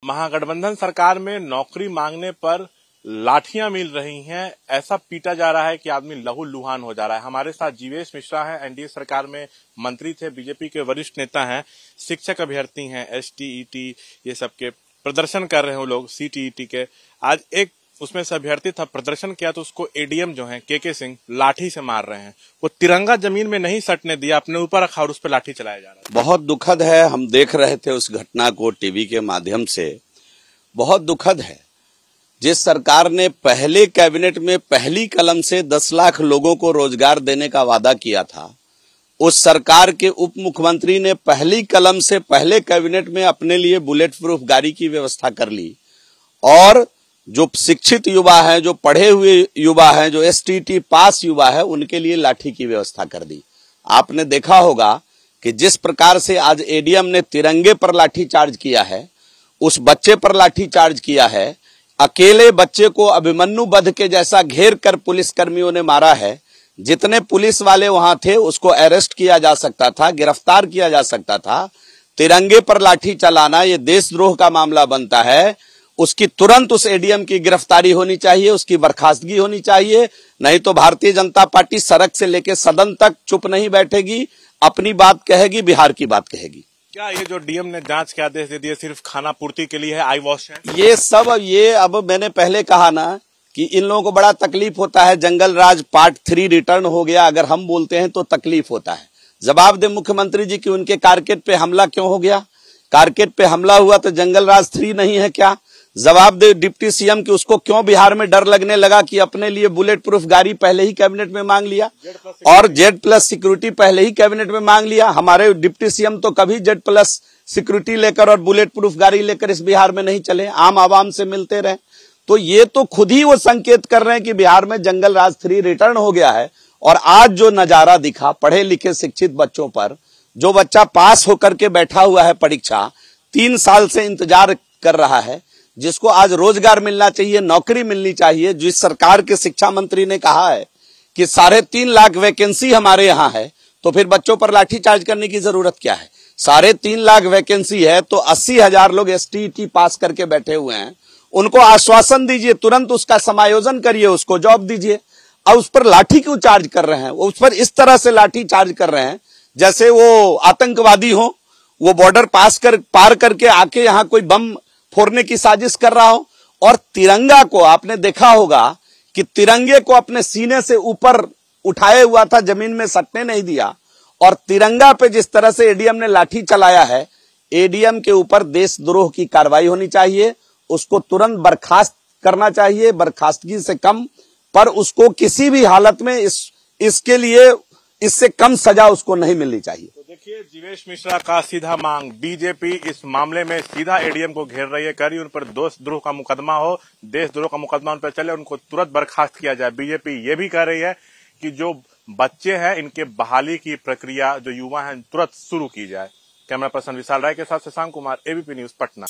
महागठबंधन सरकार में नौकरी मांगने पर लाठियां मिल रही हैं, ऐसा पीटा जा रहा है कि आदमी लहूलुहान हो जा रहा है। हमारे साथ जीवेश मिश्रा हैं, एनडीए सरकार में मंत्री थे, बीजेपी के वरिष्ठ नेता हैं, शिक्षक अभ्यर्थी हैं, एसटीईटी ये सब के प्रदर्शन कर रहे हैं वो लोग, सीटीईटी के। आज एक उसमें से अभ्यर्थी था, प्रदर्शन किया तो उसको एडीएम जो है के सिंह लाठी से मार रहे हैं। वो तिरंगा जमीन में नहीं सटने दिया, अपने ऊपर रखा और उस पर लाठी चलाया जा रहा है। बहुत दुखद है, हम देख रहे थे उस घटना को टीवी के माध्यम से। बहुत दुखद है, जिस सरकार ने पहले कैबिनेट में पहली कलम से 10 लाख लोगों को रोजगार देने का वादा किया था, उस सरकार के उप मुख्यमंत्री ने पहली कलम से पहले कैबिनेट में अपने लिए बुलेट प्रूफ गाड़ी की व्यवस्था कर ली। और जो शिक्षित युवा हैं, जो पढ़े हुए युवा हैं, जो एसटीटी पास युवा है, उनके लिए लाठी की व्यवस्था कर दी। आपने देखा होगा कि जिस प्रकार से आज एडीएम ने तिरंगे पर लाठी चार्ज किया है, उस बच्चे पर लाठी चार्ज किया है, अकेले बच्चे को अभिमन्यु वध के जैसा घेर कर पुलिस कर्मियों ने मारा है। जितने पुलिस वाले वहां थे उसको अरेस्ट किया जा सकता था, गिरफ्तार किया जा सकता था। तिरंगे पर लाठी चलाना ये देशद्रोह का मामला बनता है। उसकी तुरंत उस एडीएम की गिरफ्तारी होनी चाहिए, उसकी बर्खास्तगी होनी चाहिए, नहीं तो भारतीय जनता पार्टी सड़क से लेकर सदन तक चुप नहीं बैठेगी, अपनी बात कहेगी, बिहार की बात कहेगी। क्या ये जो डीएम ने जांच के आदेश दे दिए सिर्फ खाना पूर्ति के लिए है, आई वॉश है? ये अब मैंने पहले कहा ना कि इन लोगों को बड़ा तकलीफ होता है। जंगल राज पार्ट 3 रिटर्न हो गया, अगर हम बोलते हैं तो तकलीफ होता है। जवाब दे मुख्यमंत्री जी कि उनके कारकेट पे हमला क्यों हो गया? कारकेट पे हमला हुआ तो जंगल राज 3 नहीं है क्या? जवाब दे डिप्टी सीएम कि उसको क्यों बिहार में डर लगने लगा कि अपने लिए बुलेट प्रूफ गाड़ी पहले ही कैबिनेट में मांग लिया और Z+ सिक्योरिटी पहले ही कैबिनेट में मांग लिया। हमारे डिप्टी सीएम तो कभी Z+ सिक्योरिटी लेकर और बुलेट प्रूफ गाड़ी लेकर इस बिहार में नहीं चले, आम आवाम से मिलते रहे। तो ये तो खुद ही वो संकेत कर रहे हैं कि बिहार में जंगल राज 3 रिटर्न हो गया है। और आज जो नजारा दिखा पढ़े लिखे शिक्षित बच्चों पर, जो बच्चा पास होकर के बैठा हुआ है परीक्षा, 3 साल से इंतजार कर रहा है, जिसको आज रोजगार मिलना चाहिए, नौकरी मिलनी चाहिए, जिस सरकार के शिक्षा मंत्री ने कहा है कि 3.5 लाख वैकेंसी हमारे यहाँ है, तो फिर बच्चों पर लाठीचार्ज करने की जरूरत क्या है? 3.5 लाख वैकेंसी है तो 80,000 लोग एसटीईटी पास करके बैठे हुए हैं, उनको आश्वासन दीजिए, तुरंत उसका समायोजन करिए, उसको जॉब दीजिए। अब उस पर लाठी क्यों चार्ज कर रहे हैं? उस पर इस तरह से लाठी चार्ज कर रहे हैं जैसे वो आतंकवादी हो, वो बॉर्डर पार करके आके यहाँ कोई बम फोड़ने की साजिश कर रहा हो। और तिरंगा को आपने देखा होगा कि तिरंगे को अपने सीने से ऊपर उठाए हुआ था, जमीन में सटने नहीं दिया। और तिरंगा पे जिस तरह से एडीएम ने लाठी चलाया है, एडीएम के ऊपर देशद्रोह की कार्रवाई होनी चाहिए, उसको तुरंत बर्खास्त करना चाहिए, बर्खास्तगी से कम, पर उसको किसी भी हालत में इसके लिए इससे कम सजा उसको नहीं मिलनी चाहिए। तो देखिए, जीवेश मिश्रा का सीधा मांग, बीजेपी इस मामले में सीधा एडीएम को घेर रही है, करी उन पर देशद्रोह का मुकदमा हो, देशद्रोह का मुकदमा उन पर चले, उनको तुरंत बर्खास्त किया जाए। बीजेपी ये भी कह रही है कि जो बच्चे हैं इनके बहाली की प्रक्रिया, जो युवा हैं, तुरंत शुरू की जाए। कैमरा पर्सन विशाल राय के साथ शशांक कुमार, एबीपी न्यूज, पटना।